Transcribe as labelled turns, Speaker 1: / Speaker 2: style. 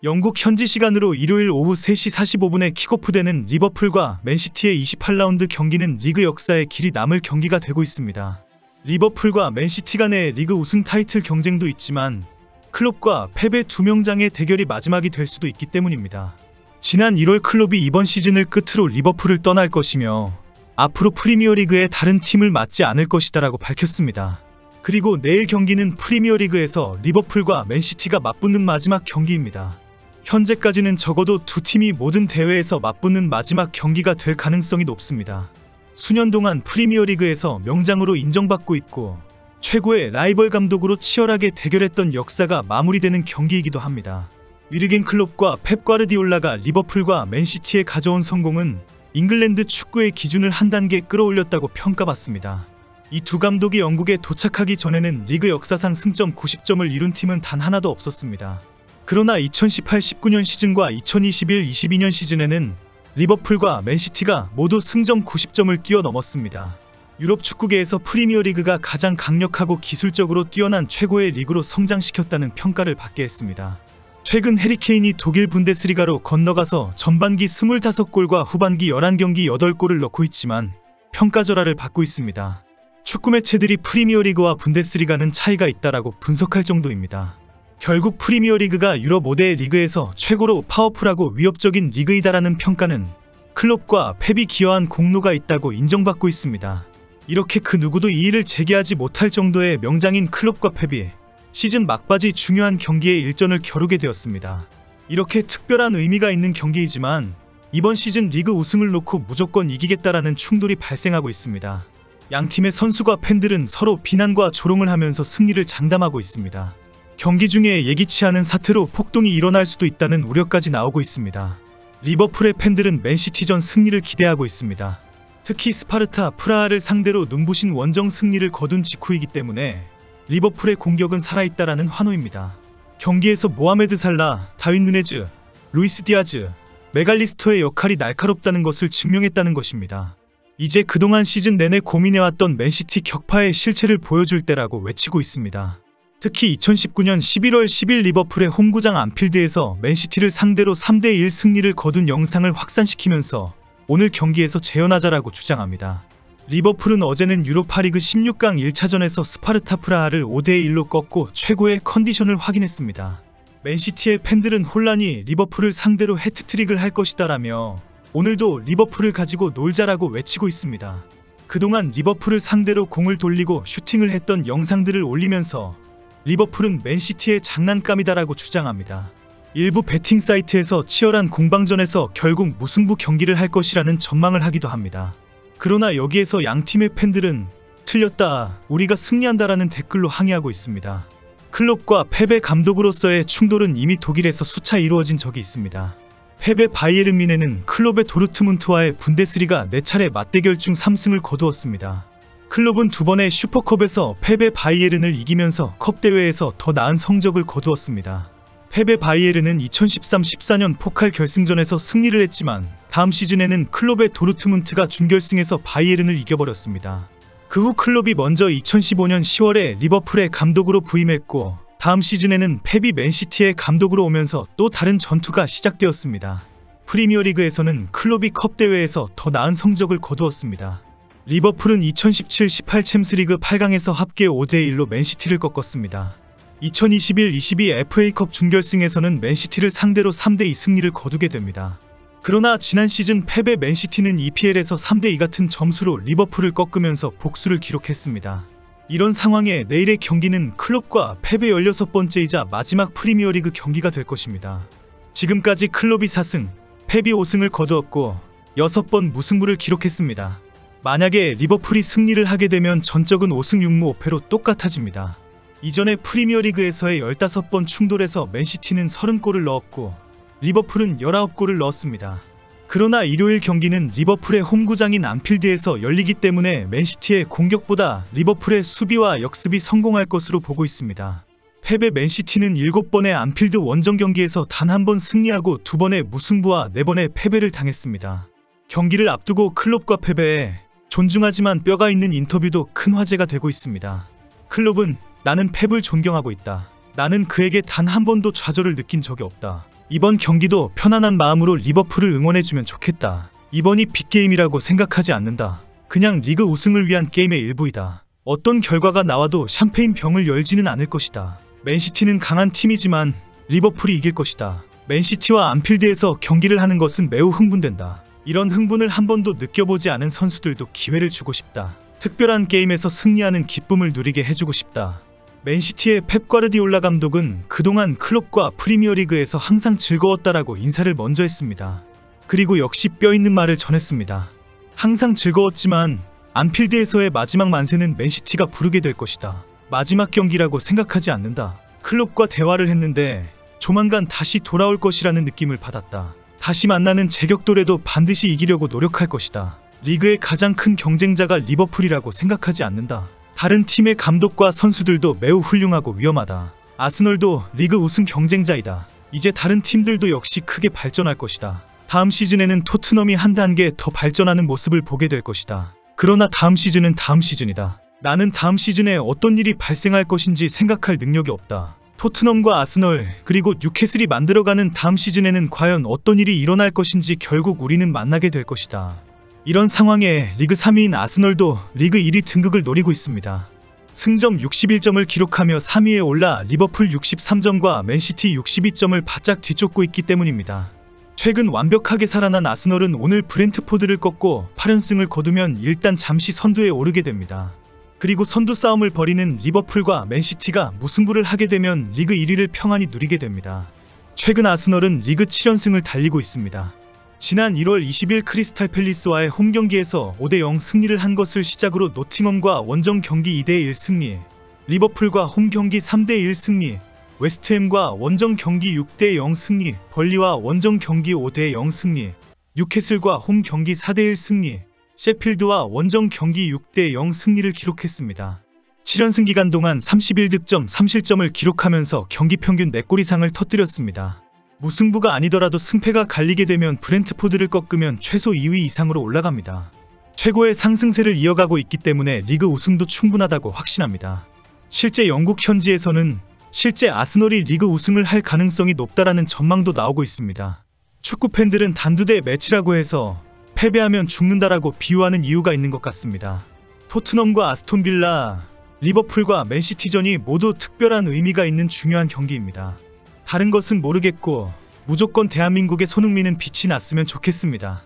Speaker 1: 영국 현지 시간으로 일요일 오후 3시 45분에 킥오프되는 리버풀과 맨시티의 28라운드 경기는 리그 역사에 길이 남을 경기가 되고 있습니다. 리버풀과 맨시티 간의 리그 우승 타이틀 경쟁도 있지만 클롭과 펩의 두 명장의 대결이 마지막이 될 수도 있기 때문입니다. 지난 1월 클롭이 이번 시즌을 끝으로 리버풀을 떠날 것이며 앞으로 프리미어리그의 다른 팀을 맡지 않을 것이다라고 밝혔습니다. 그리고 내일 경기는 프리미어리그에서 리버풀과 맨시티가 맞붙는 마지막 경기입니다. 현재까지는 적어도 두 팀이 모든 대회에서 맞붙는 마지막 경기가 될 가능성이 높습니다. 수년 동안 프리미어리그에서 명장으로 인정받고 있고 최고의 라이벌 감독으로 치열하게 대결했던 역사가 마무리되는 경기이기도 합니다. 위르겐 클롭과 펩 과르디올라가 리버풀과 맨시티에 가져온 성공은 잉글랜드 축구의 기준을 한 단계 끌어올렸다고 평가받습니다. 이 두 감독이 영국에 도착하기 전에는 리그 역사상 승점 90점을 이룬 팀은 단 하나도 없었습니다. 그러나 2018-19년 시즌과 2021-22년 시즌에는 리버풀과 맨시티가 모두 승점 90점을 뛰어넘었습니다. 유럽 축구계에서 프리미어리그가 가장 강력하고 기술적으로 뛰어난 최고의 리그로 성장시켰다는 평가를 받게 했습니다. 최근 해리케인이 독일 분데스리가로 건너가서 전반기 25골과 후반기 11경기 8골을 넣고 있지만 평가절하를 받고 있습니다. 축구 매체들이 프리미어리그와 분데스리가는 차이가 있다라고 분석할 정도입니다. 결국 프리미어리그가 유럽 5대 리그에서 최고로 파워풀하고 위협적인 리그이다라는 평가는 클롭과 펩이 기여한 공로가 있다고 인정받고 있습니다. 이렇게 그 누구도 이의를 제기하지 못할 정도의 명장인 클롭과 펩이 시즌 막바지 중요한 경기에 일전을 겨루게 되었습니다. 이렇게 특별한 의미가 있는 경기이지만 이번 시즌 리그 우승을 놓고 무조건 이기겠다라는 충돌이 발생하고 있습니다. 양팀의 선수과 팬들은 서로 비난과 조롱을 하면서 승리를 장담하고 있습니다. 경기 중에 예기치 않은 사태로 폭동이 일어날 수도 있다는 우려까지 나오고 있습니다. 리버풀의 팬들은 맨시티전 승리를 기대하고 있습니다. 특히 스파르타 프라하를 상대로 눈부신 원정 승리를 거둔 직후이기 때문에 리버풀의 공격은 살아있다라는 환호입니다. 경기에서 모하메드 살라, 다윈 누네즈, 루이스 디아즈, 메갈리스터의 역할이 날카롭다는 것을 증명했다는 것입니다. 이제 그동안 시즌 내내 고민해왔던 맨시티 격파의 실체를 보여줄 때라고 외치고 있습니다. 특히 2019년 11월 10일 리버풀의 홈구장 안필드에서 맨시티를 상대로 3대1 승리를 거둔 영상을 확산시키면서 오늘 경기에서 재현하자라고 주장합니다. 리버풀은 어제는 유로파리그 16강 1차전에서 스파르타 프라하를 5대1로 꺾고 최고의 컨디션을 확인했습니다. 맨시티의 팬들은 혼란히 리버풀을 상대로 해트트릭을 할 것이다라며 오늘도 리버풀을 가지고 놀자라고 외치고 있습니다. 그동안 리버풀을 상대로 공을 돌리고 슈팅을 했던 영상들을 올리면서 리버풀은 맨시티의 장난감이다라고 주장합니다. 일부 베팅 사이트에서 치열한 공방전에서 결국 무승부 경기를 할 것이라는 전망을 하기도 합니다. 그러나 여기에서 양팀의 팬들은 틀렸다, 우리가 승리한다라는 댓글로 항의하고 있습니다. 클롭과 펩의 감독으로서의 충돌은 이미 독일에서 수차 이루어진 적이 있습니다. 펩의 바이에른 뮌헨은 클롭의 도르트문트와의 분데스리가 4차례 맞대결 중 3승을 거두었습니다. 클롭은 2번의 슈퍼컵에서 펩의 바이에른을 이기면서 컵 대회에서 더 나은 성적을 거두었습니다. 펩의 바이에른은 2013-14년 포칼 결승전에서 승리를 했지만 다음 시즌에는 클롭의 도르트문트가 준결승에서 바이에른을 이겨버렸습니다. 그 후 클롭이 먼저 2015년 10월에 리버풀의 감독으로 부임했고 다음 시즌에는 펩이 맨시티의 감독으로 오면서 또 다른 전투가 시작되었습니다. 프리미어리그에서는 클롭이 컵 대회에서 더 나은 성적을 거두었습니다. 리버풀은 2017-18 챔스리그 8강에서 합계 5대1로 맨시티를 꺾었습니다. 2021-22 FA컵 준결승에서는 맨시티를 상대로 3대2 승리를 거두게 됩니다. 그러나 지난 시즌 펩의 맨시티는 EPL에서 3대2 같은 점수로 리버풀을 꺾으면서 복수를 기록했습니다. 이런 상황에 내일의 경기는 클롭과 펩의 16번째이자 마지막 프리미어리그 경기가 될 것입니다. 지금까지 클롭이 4승, 펩이 5승을 거두었고 6번 무승부를 기록했습니다. 만약에 리버풀이 승리를 하게 되면 전적은 5승 6무 5패로 똑같아집니다. 이전에 프리미어리그에서의 15번 충돌에서 맨시티는 30골을 넣었고 리버풀은 19골을 넣었습니다. 그러나 일요일 경기는 리버풀의 홈구장인 안필드에서 열리기 때문에 맨시티의 공격보다 리버풀의 수비와 역습이 성공할 것으로 보고 있습니다. 펩의 맨시티는 7번의 안필드 원정 경기에서 단 한 번 승리하고 2번의 무승부와 4번의 패배를 당했습니다. 경기를 앞두고 클롭과 펩의 존중하지만 뼈가 있는 인터뷰도 큰 화제가 되고 있습니다. 클롭은 나는 펩을 존경하고 있다. 나는 그에게 단 한 번도 좌절을 느낀 적이 없다. 이번 경기도 편안한 마음으로 리버풀을 응원해주면 좋겠다. 이번이 빅게임이라고 생각하지 않는다. 그냥 리그 우승을 위한 게임의 일부이다. 어떤 결과가 나와도 샴페인 병을 열지는 않을 것이다. 맨시티는 강한 팀이지만 리버풀이 이길 것이다. 맨시티와 안필드에서 경기를 하는 것은 매우 흥분된다. 이런 흥분을 한 번도 느껴보지 않은 선수들도 기회를 주고 싶다. 특별한 게임에서 승리하는 기쁨을 누리게 해주고 싶다. 맨시티의 펩 과르디올라 감독은 그동안 클럽과 프리미어리그에서 항상 즐거웠다라고 인사를 먼저 했습니다. 그리고 역시 뼈있는 말을 전했습니다. 항상 즐거웠지만 안필드에서의 마지막 만세는 맨시티가 부르게 될 것이다. 마지막 경기라고 생각하지 않는다. 클럽과 대화를 했는데 조만간 다시 돌아올 것이라는 느낌을 받았다. 다시 만나는 제격돌에도 반드시 이기려고 노력할 것이다. 리그의 가장 큰 경쟁자가 리버풀이라고 생각하지 않는다. 다른 팀의 감독과 선수들도 매우 훌륭하고 위험하다. 아스널도 리그 우승 경쟁자이다. 이제 다른 팀들도 역시 크게 발전할 것이다. 다음 시즌에는 토트넘이 한 단계 더 발전하는 모습을 보게 될 것이다. 그러나 다음 시즌은 다음 시즌이다. 나는 다음 시즌에 어떤 일이 발생할 것인지 생각할 능력이 없다. 토트넘과 아스널 그리고 뉴캐슬이 만들어가는 다음 시즌에는 과연 어떤 일이 일어날 것인지 결국 우리는 만나게 될 것이다. 이런 상황에 리그 3위인 아스널도 리그 1위 등극을 노리고 있습니다. 승점 61점을 기록하며 3위에 올라 리버풀 63점과 맨시티 62점을 바짝 뒤쫓고 있기 때문입니다. 최근 완벽하게 살아난 아스널은 오늘 브렌트포드를 꺾고 8연승을 거두면 일단 잠시 선두에 오르게 됩니다. 그리고 선두 싸움을 벌이는 리버풀과 맨시티가 무승부를 하게 되면 리그 1위를 평안히 누리게 됩니다. 최근 아스널은 리그 7연승을 달리고 있습니다. 지난 1월 20일 크리스탈 팰리스와의 홈경기에서 5대0 승리를 한 것을 시작으로 노팅엄과 원정 경기 2대1 승리, 리버풀과 홈경기 3대1 승리, 웨스트햄과 원정 경기 6대0 승리, 벌리와 원정 경기 5대0 승리, 뉴캐슬과 홈경기 4대1 승리, 셰필드와 원정 경기 6대0 승리를 기록했습니다. 7연승 기간 동안 31득점 3실점을 기록하면서 경기 평균 4골 이상을 터뜨렸습니다. 무승부가 아니더라도 승패가 갈리게 되면 브렌트포드를 꺾으면 최소 2위 이상으로 올라갑니다. 최고의 상승세를 이어가고 있기 때문에 리그 우승도 충분하다고 확신합니다. 실제 영국 현지에서는 실제 아스널이 리그 우승을 할 가능성이 높다라는 전망도 나오고 있습니다. 축구 팬들은 단두대 매치라고 해서 패배하면 죽는다라고 비유하는 이유가 있는 것 같습니다. 토트넘과 아스톤빌라, 리버풀과 맨시티전이 모두 특별한 의미가 있는 중요한 경기입니다. 다른 것은 모르겠고 무조건 대한민국의 손흥민은 빛이 났으면 좋겠습니다.